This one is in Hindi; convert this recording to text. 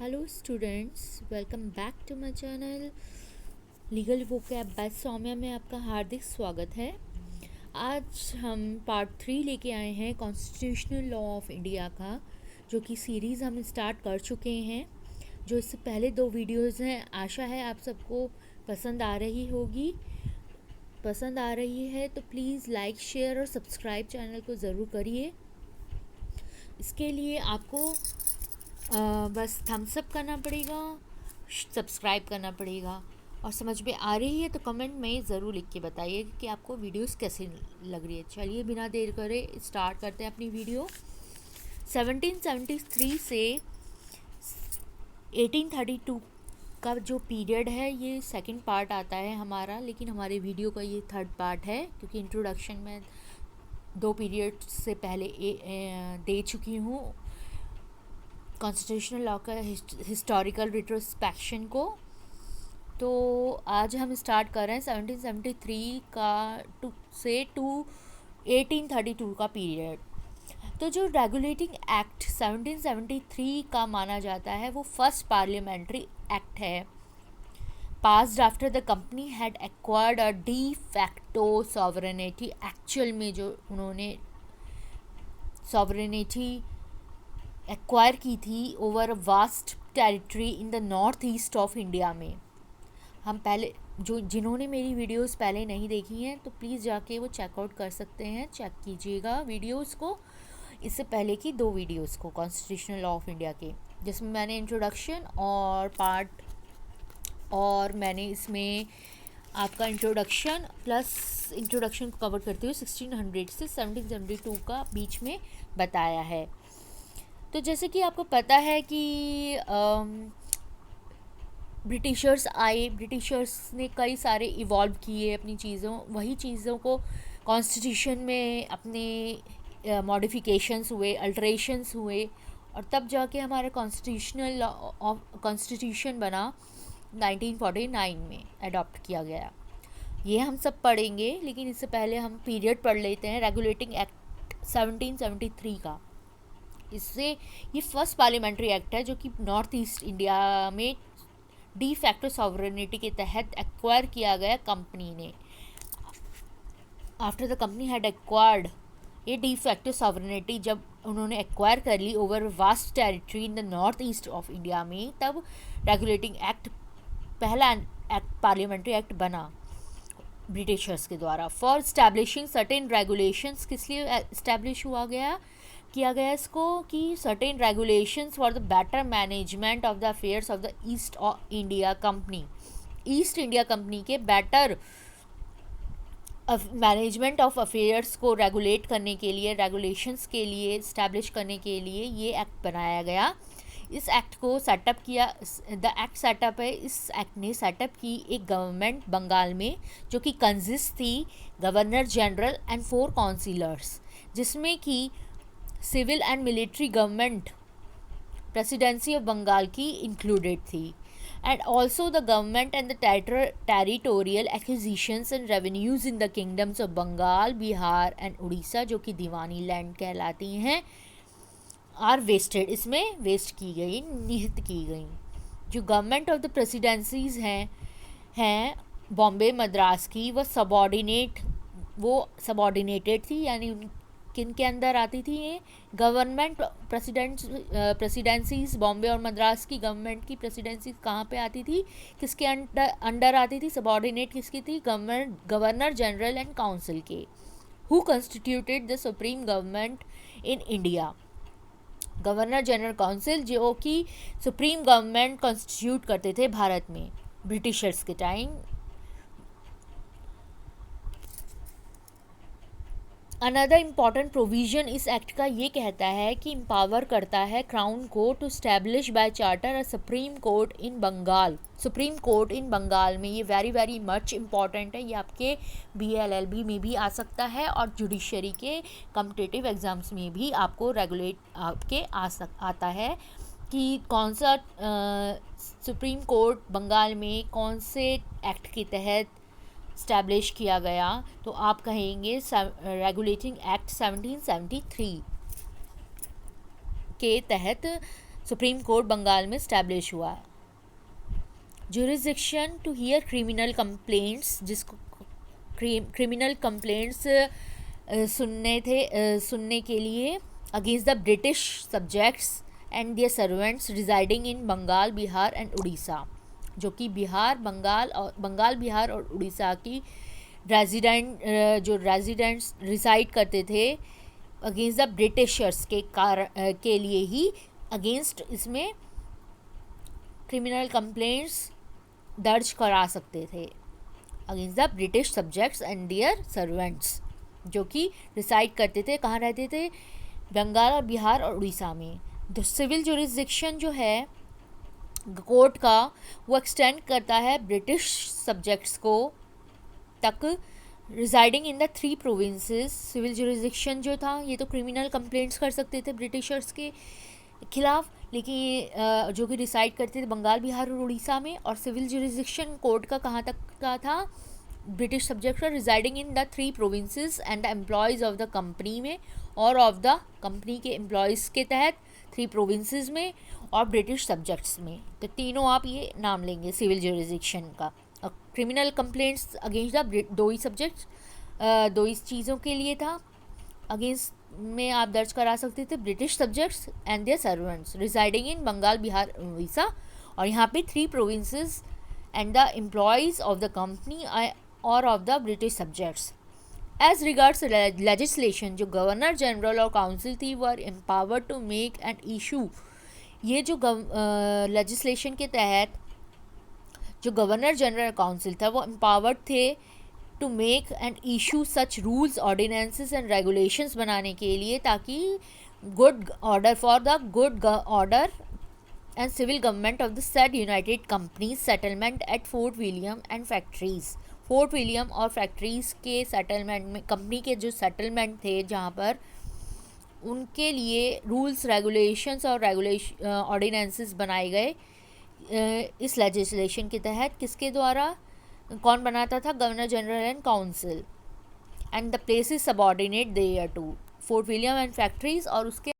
Hello students, welcome back to my channel legal vocab by Saumya में आपका हार्दिक स्वागत है। आज हम पार्ट 3 लेके आए हैं कॉन्स्टिट्यूशनल लॉ ऑफ इंडिया का, जो कि सीरीज़ हम स्टार्ट कर चुके हैं। जो इससे पहले 2 वीडियोस हैं, आशा है आप सबको पसंद आ रही होगी। पसंद आ रही है तो प्लीज़ लाइक, शेयर और सब्सक्राइब चैनल को ज़रूर करिए। इसके लिए आपको बस थम्स अप करना पड़ेगा, सब्सक्राइब करना पड़ेगा, और समझ में आ रही है तो कमेंट में ज़रूर लिख के बताइए कि आपको वीडियोस कैसी लग रही है। चलिए बिना देर करे स्टार्ट करते हैं अपनी वीडियो। 1773 से 1832 का जो पीरियड है ये सेकंड पार्ट आता है हमारा, लेकिन हमारे वीडियो का ये थर्ड पार्ट है क्योंकि इंट्रोडक्शन में 2 पीरियड से पहले दे चुकी हूँ कॉन्स्टिट्यूशनल लॉ का हिस्टोरिकल रिट्रोस्पेक्शन को। तो आज हम स्टार्ट कर रहे हैं 1773 का से 1832 का पीरियड। तो जो रेगुलेटिंग एक्ट 1773 का माना जाता है वो फर्स्ट पार्लियामेंट्री एक्ट है, passed after the company had acquired a D facto sovereignty. Actual में जो उन्होंने सॉवरेनिटी एक्वायर की थी over a vast territory in the North East of India में। हम पहले जिन्होंने मेरी वीडियोस पहले नहीं देखी हैं तो प्लीज़ जाके वो चेकआउट कर सकते हैं, चेक कीजिएगा वीडियोस को, इससे पहले की 2 वीडियोस को कॉन्स्टिट्यूशनल लॉ ऑफ इंडिया के, जिसमें मैंने इंट्रोडक्शन और मैंने इसमें आपका इंट्रोडक्शन प्लस इंट्रोडक्शन को कवर करते हुए 1600 से 1772 का बीच में बताया है। तो जैसे कि आपको पता है कि ब्रिटिशर्स ने कई सारे इवॉल्व किए अपनी वही चीज़ों को कॉन्स्टिट्यूशन में अपने मॉडिफिकेशंस हुए, अल्टरेशंस हुए, और तब जाके हमारा कॉन्स्टिट्यूशन बना 1949 में अडॉप्ट किया गया। ये हम सब पढ़ेंगे, लेकिन इससे पहले हम पीरियड पढ़ लेते हैं रेगुलेटिंग एक्ट 1773 का। इससे ये फर्स्ट पार्लियामेंट्री एक्ट है जो कि नॉर्थ ईस्ट इंडिया में डी फैक्टो सॉवरेनिटी के तहत एक्वायर किया गया कंपनी ने। After the company had acquired ये डी फैक्टो सॉवरेनिटी, जब उन्होंने एक्वायर कर ली over vast territory in the North East of India में, तब रेगुलेटिंग एक्ट पहला एक्ट पार्लियामेंट्री एक्ट बना ब्रिटिशर्स के द्वारा। फॉर इस्टेब्लिशिंग सर्टेन रेगुलेशंस, किस लिए इस्टेब्लिश किया गया इसको कि certain regulations for the better management of the affairs of the east India company. East India company के बेटर मैनेजमेंट ऑफ अफेयर्स को रेगुलेट करने के लिए, रेगुलेशंस के लिए इस्टेब्लिश करने के लिए ये एक्ट बनाया गया। इस एक्ट को सेटअप किया, द एक्ट सेटअप है, इस एक्ट ने सेटअप की एक गवर्नमेंट बंगाल में जो कि कंसिस्ट थी गवर्नर जनरल एंड 4 काउंसिलर्स, जिसमें कि civil and military government presidency of Bengal की इंक्लूडेड थी, and also the government and the territorial acquisitions and revenues in the kingdoms of Bengal, Bihar and Orissa, जो कि दीवानी लैंड कहलाती हैं, आर वेस्टेड, इसमें वेस्ट की गई, निहित की गई। जो गवर्नमेंट ऑफ द प्रेसिडेंसीज हैं बॉम्बे मद्रास की, वो सबॉर्डिनेटेड थी, यानी किन के अंदर आती थी ये गवर्नमेंट प्रेसिडेंसीज। बॉम्बे और मद्रास की गवर्नमेंट की प्रेसिडेंसी कहाँ पे आती थी, किसके अंडर आती थी, सबॉर्डिनेट किसकी थी, गवर्नर जनरल एंड काउंसिल के, who constituted the supreme government in India. Governor general council जो कि सुप्रीम गवर्नमेंट कॉन्स्टिट्यूट करते थे भारत में ब्रिटिशर्स के टाइम। अनदर इम्पॉर्टेंट प्रोविज़न इस एक्ट का ये कहता है कि एम्पावर करता है क्राउन को to establish by charter a Supreme Court in Bengal. Supreme Court in Bengal में ये वेरी मच इम्पॉर्टेंट है। ये आपके BLLB में भी आ सकता है और जुडिशरी के कॉम्पिटिटिव एग्ज़ाम्स में भी आपको आता है कि कौन सा सुप्रीम कोर्ट बंगाल में कौन से एक्ट के तहत स्टैब्लिश किया गया। तो आप कहेंगे रेगुलेटिंग एक्ट 1773 के तहत सुप्रीम कोर्ट बंगाल में स्टैब्लिश हुआ। Jurisdiction to hear criminal complaints, जिसको क्रिमिनल कंप्लेंट्स सुनने के लिए against the British subjects and their servants residing in Bengal, Bihar and Orissa, जो कि बंगाल, बिहार और उड़ीसा की रेजिडेंट्स रिसाइड करते थे अगेंस्ट द ब्रिटिशर्स के लिए ही अगेंस्ट इसमें क्रिमिनल कंप्लेंट्स दर्ज करा सकते थे against the British subjects and their servants, जो कि रिसाइड करते थे, कहाँ रहते थे, बंगाल और बिहार और उड़ीसा में। तो सिविल जुरिसडिक्शन जो है कोर्ट का, वो एक्सटेंड करता है ब्रिटिश सब्जेक्ट्स को तक residing in the 3 provinces. Civil jurisdiction जो था ये तो क्रिमिनल कंप्लेंट्स कर सकते थे ब्रिटिशर्स के खिलाफ, लेकिन जो कि रिसाइड करते थे बंगाल, बिहार और उड़ीसा में। और सिविल जुरिसडिक्शन कोर्ट का कहाँ तक का था, British subjects residing in the 3 provinces and the employees of the company में, और ऑफ द कंपनी के एम्प्लॉयज़ के तहत 3 प्रोविंसेस में और ब्रिटिश सब्जेक्ट्स में। तो तीनों आप ये नाम लेंगे सिविल जुरिसडिक्शन का। और criminal complaints against the 2 he subjects, 2 ही चीज़ों के लिए था। अगेंस्ट में आप दर्ज करा सकते थे British subjects and their servants residing in Bengal, Bihar, Orissa, और यहाँ पे 3 provinces and the employees of the company और of the British subjects. As regards legislation, जो गवर्नर जनरल और काउंसिल थी were empowered to make and issue, ये जो लेजिस्लेशन के तहत जो गवर्नर जनरल काउंसिल था वो एम्पावर्ड थे to make and issue such rules, ordinances and regulations बनाने के लिए, ताकि good order for the good order and civil government of the said united company's settlement at Fort William and factories. Fort William और फैक्ट्रीज़ के सेटलमेंट में, कंपनी के जो सेटलमेंट थे जहाँ पर उनके लिए रूल्स, रेगुलेशंस और ऑर्डिनेंसेस बनाए गए इस लेजिस्लेशन के तहत। किसके द्वारा, कौन बनाता था, governor general and council, and the places subordinate there to Fort William and factories, और उसके